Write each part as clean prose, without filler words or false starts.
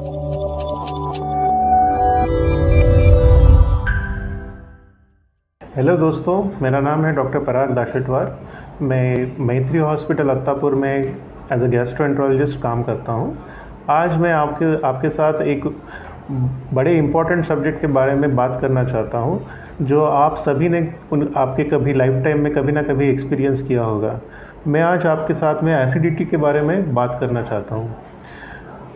Hello दोस्तों, मेरा नाम है डॉक्टर पराग दाशेटवार। मैं मैत्री हॉस्पिटल अत्तापुर में एज ए गैस्ट्रोएंटरोलॉजिस्ट काम करता हूँ। आज मैं आपके साथ एक बड़े इम्पोर्टेंट सब्जेक्ट के बारे में बात करना चाहता हूँ, जो आप सभी ने आपके कभी लाइफ टाइम में कभी ना कभी एक्सपीरियंस किया होगा। मैं आज आपके साथ में एसिडिटी के बारे में बात करना चाहता हूँ।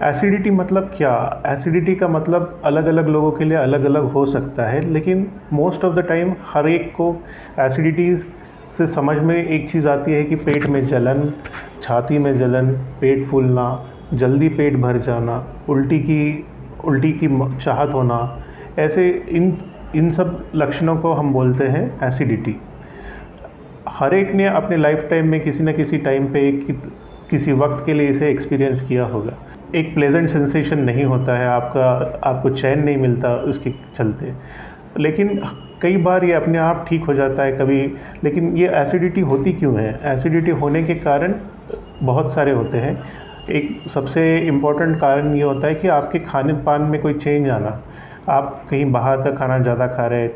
एसिडिटी मतलब क्या? एसिडिटी का मतलब अलग अलग लोगों के लिए अलग अलग हो सकता है, लेकिन मोस्ट ऑफ द टाइम हर एक को एसिडिटी से समझ में एक चीज़ आती है कि पेट में जलन, छाती में जलन, पेट फूलना, जल्दी पेट भर जाना, उल्टी की चाहत होना, ऐसे इन सब लक्षणों को हम बोलते हैं एसिडिटी। हर एक ने अपने लाइफ टाइम में किसी न किसी टाइम पे किसी वक्त के लिए इसे एक्सपीरियंस किया होगा। एक प्लेजेंट सेंसेशन नहीं होता है, आपको चैन नहीं मिलता उसके चलते, लेकिन कई बार ये अपने आप ठीक हो जाता है कभी। लेकिन ये एसिडिटी होती क्यों है? एसिडिटी होने के कारण बहुत सारे होते हैं। एक सबसे इम्पोर्टेंट कारण ये होता है कि आपके खाने पान में कोई चेंज आना। आप कहीं बाहर का खाना ज़्यादा खा रहे हैं,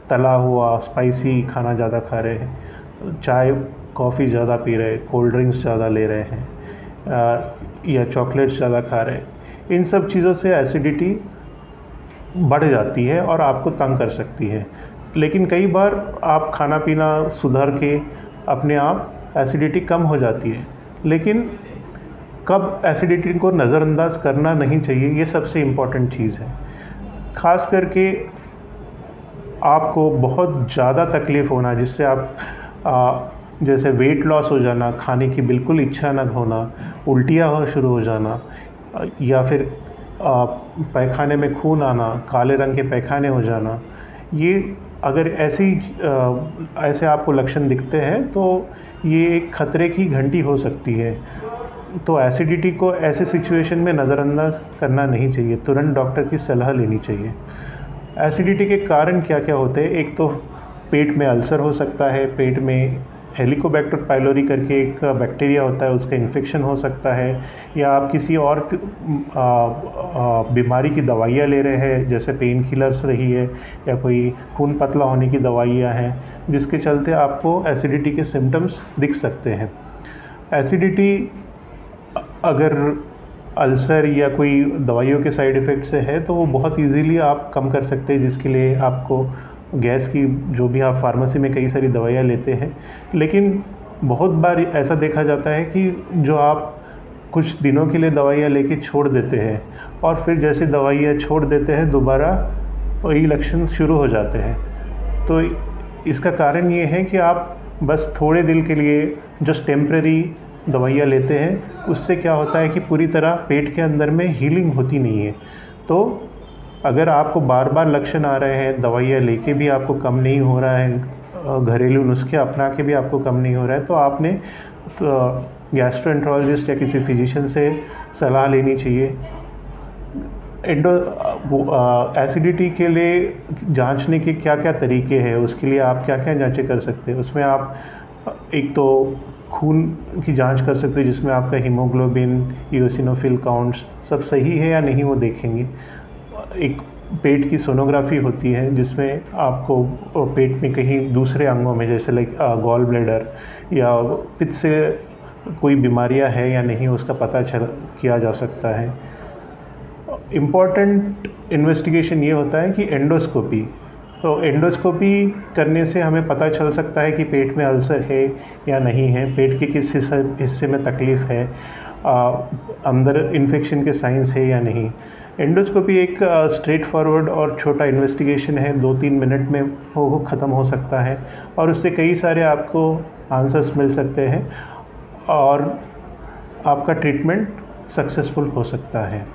तला हुआ स्पाइसी खाना ज़्यादा खा रहे हैं, चाय कॉफ़ी ज़्यादा पी रहे हैं, कोल्ड ड्रिंक्स ज़्यादा ले रहे हैं, या चॉकलेट्स ज़्यादा खा रहे हैं। इन सब चीज़ों से एसिडिटी बढ़ जाती है और आपको तंग कर सकती है। लेकिन कई बार आप खाना पीना सुधार के अपने आप एसिडिटी कम हो जाती है। लेकिन कब एसिडिटी को नज़रअंदाज करना नहीं चाहिए, ये सबसे इम्पॉर्टेंट चीज़ है। ख़ास करके आपको बहुत ज़्यादा तकलीफ़ होना, जिससे आप जैसे वेट लॉस हो जाना, खाने की बिल्कुल इच्छा न होना, उल्टियाँ हो शुरू हो जाना, या फिर पैखाने में खून आना, काले रंग के पैखाने हो जाना, ये अगर ऐसे आपको लक्षण दिखते हैं तो ये एक खतरे की घंटी हो सकती है। तो एसिडिटी को ऐसे सिचुएशन में नज़रअंदाज करना नहीं चाहिए, तुरंत डॉक्टर की सलाह लेनी चाहिए। एसिडिटी के कारण क्या क्या होते हैं? एक तो पेट में अल्सर हो सकता है, पेट में हेलिकोबैक्टर पाइलोरी करके एक बैक्टीरिया होता है, उसका इन्फेक्शन हो सकता है, या आप किसी और बीमारी की दवाइयाँ ले रहे हैं, जैसे पेन किलर्स रही है, या कोई खून पतला होने की दवाइयाँ हैं, जिसके चलते आपको एसिडिटी के सिम्टम्स दिख सकते हैं। एसिडिटी अगर अल्सर या कोई दवाइयों के साइड इफ़ेक्ट से है तो वो बहुत इजीली आप कम कर सकते हैं, जिसके लिए आपको गैस की जो भी आप फार्मेसी में कई सारी दवाइयाँ लेते हैं। लेकिन बहुत बार ऐसा देखा जाता है कि जो आप कुछ दिनों के लिए दवाइयाँ लेके छोड़ देते हैं, और फिर जैसे दवाइयाँ छोड़ देते हैं दोबारा वही लक्षण शुरू हो जाते हैं। तो इसका कारण ये है कि आप बस थोड़े दिन के लिए जस्ट टेम्प्रेरी दवाइयाँ लेते हैं। उससे क्या होता है कि पूरी तरह पेट के अंदर में हीलिंग होती नहीं है। तो अगर आपको बार बार लक्षण आ रहे हैं, दवाइयाँ लेके भी आपको कम नहीं हो रहा है, घरेलू नुस्खे अपना के भी आपको कम नहीं हो रहा है, तो आपने गैस्ट्रोएंटरोलॉजिस्ट या किसी फिजिशियन से सलाह लेनी चाहिए। एसिडिटी के लिए जांचने के क्या क्या तरीके हैं, उसके लिए आप क्या क्या जांचें कर सकते हैं? उसमें आप एक तो खून की जांच कर सकते हैं, जिसमें आपका हीमोग्लोबिन, इओसिनोफिल काउंट्स सब सही है या नहीं वो देखेंगे। एक पेट की सोनोग्राफी होती है, जिसमें आपको पेट में कहीं दूसरे अंगों में, जैसे लाइक गॉल ब्लैडर या पित्त से कोई बीमारियां है या नहीं, उसका पता किया जा सकता है। इम्पॉर्टेंट इन्वेस्टिगेशन ये होता है कि एंडोस्कोपी। तो एंडोस्कोपी करने से हमें पता चल सकता है कि पेट में अल्सर है या नहीं है, पेट के किस हिस्से में तकलीफ़ है, अंदर इन्फेक्शन के साइंस है या नहीं। एंडोस्कोपी एक स्ट्रेट फॉरवर्ड और छोटा इन्वेस्टिगेशन है, 2-3 मिनट में वो ख़त्म हो सकता है, और उससे कई सारे आपको आंसर्स मिल सकते हैं और आपका ट्रीटमेंट सक्सेसफुल हो सकता है।